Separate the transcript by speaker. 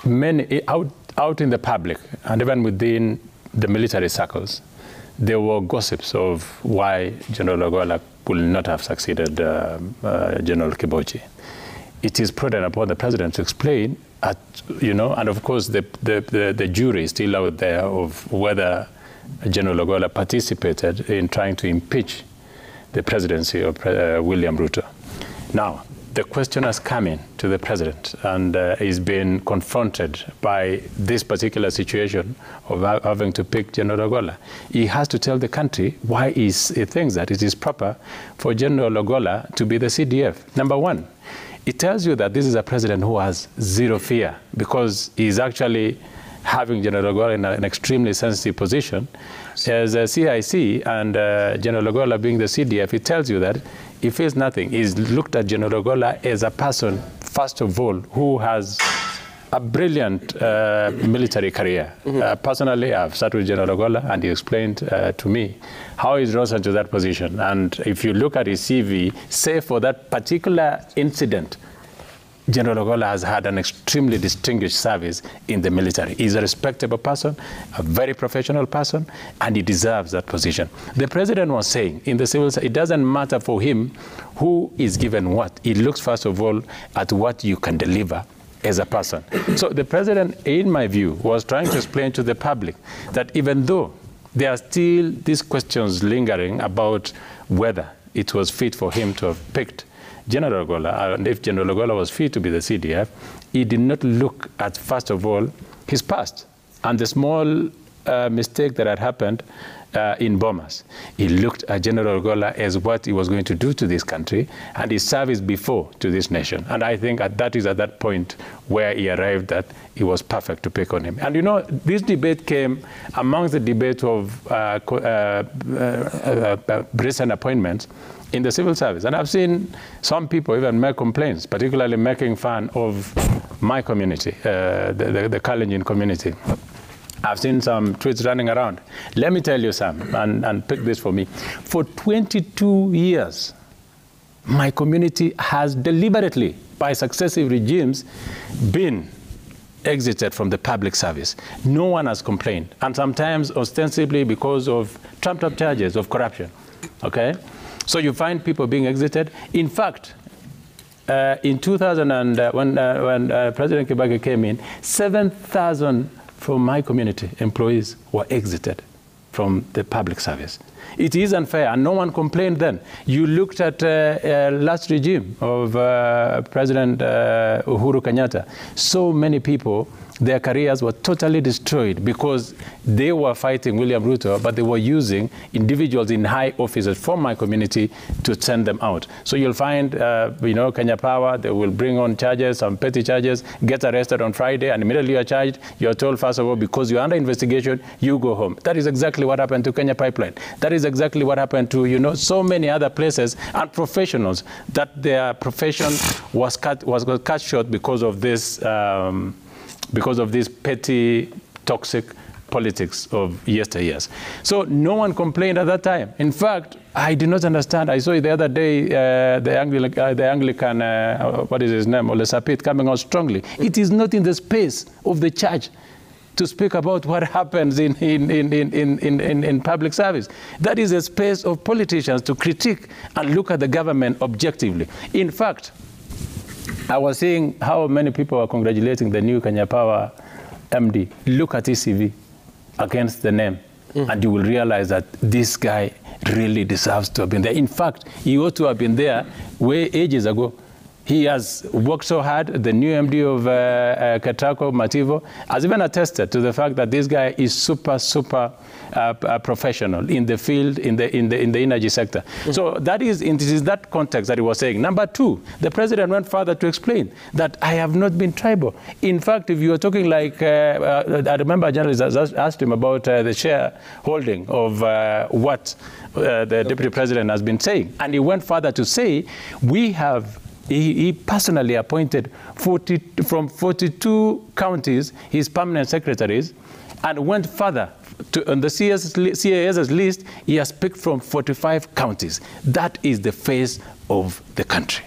Speaker 1: out in the public and even within the military circles, there were gossips of why General Ogola will not have succeeded General Kibochi. It is prudent upon the president to explain, and of course the jury is still out there of whether General Ogola participated in trying to impeach the presidency of William Ruto. Now, the question has come in to the president and is being confronted by this particular situation of having to pick General Ogola. He has to tell the country why he thinks that it is proper for General Ogola to be the CDF. Number one, it tells you that this is a president who has zero fear because he's actually having General Ogola in an extremely sensitive position. As a CIC and General Ogola being the CDF, it tells you that he feels nothing. He's looked at General Ogola as a person, first of all, who has a brilliant military career. Personally, I've sat with General Ogola and he explained to me how he's risen to that position. And if you look at his CV, say for that particular incident, General Ogola has had an extremely distinguished service in the military. He's a respectable person, a very professional person, and he deserves that position. The president was saying in the civil service, it doesn't matter for him who is given what. He looks, first of all, at what you can deliver as a person. So the president, in my view, was trying to explain to the public that even though there are still these questions lingering about whether it was fit for him to have picked General Ogola, and if General Ogola was fit to be the CDF, he did not look at, first of all, his past and the small mistake that had happened in Bomas. He looked at General Ogola as what he was going to do to this country and his service before to this nation. And I think that is at that point where he arrived that it was perfect to pick on him. And you know, this debate came amongst the debate of recent appointments in the civil service. And I've seen some people even make complaints, particularly making fun of my community, the Kalenjin community. I've seen some tweets running around. Let me tell you, Sam, and pick this for me. For 22 years, my community has deliberately, by successive regimes, been exited from the public service. No one has complained, and sometimes ostensibly because of trumped-up charges of corruption, okay? So you find people being exited. In fact, in 2000, when President Kibaki came in, 7,000 from my community employees were exited from the public service. It is unfair, and no one complained then. You looked at last regime of President Uhuru Kenyatta. So many people, their careers were totally destroyed because they were fighting William Ruto, but they were using individuals in high offices from my community to send them out. So you'll find, Kenya Power, they will bring on charges, some petty charges, get arrested on Friday, and immediately you're charged. You're told, first of all, because you're under investigation, you go home. That is exactly what happened to Kenya Pipeline. That is exactly what happened to, so many other places and professionals that their profession was cut short because of this petty, toxic politics of yesteryears. So no one complained at that time. In fact, I did not understand. I saw it the other day, the Anglican, what is his name, Ole Sapit, coming out strongly. It is not in the space of the church to speak about what happens in public service. That is a space of politicians to critique and look at the government objectively. In fact, I was seeing how many people are congratulating the new Kenya Power MD. Look at his CV against the name, and you will realize that this guy really deserves to have been there. In fact, he ought to have been there way ages ago. He has worked so hard. The new MD of Katrako, Mativo, has even attested to the fact that this guy is super professional in the field, in the energy sector. So that is in that context that he was saying. Number two, the president went further to explain that I have not been tribal. In fact, if you are talking like, I remember a journalist asked him about the shareholding of what the deputy president has been saying. And he went further to say, he personally appointed from 42 counties his permanent secretaries, and went further on the CAS's list. He has picked from 45 counties. That is the face of the country.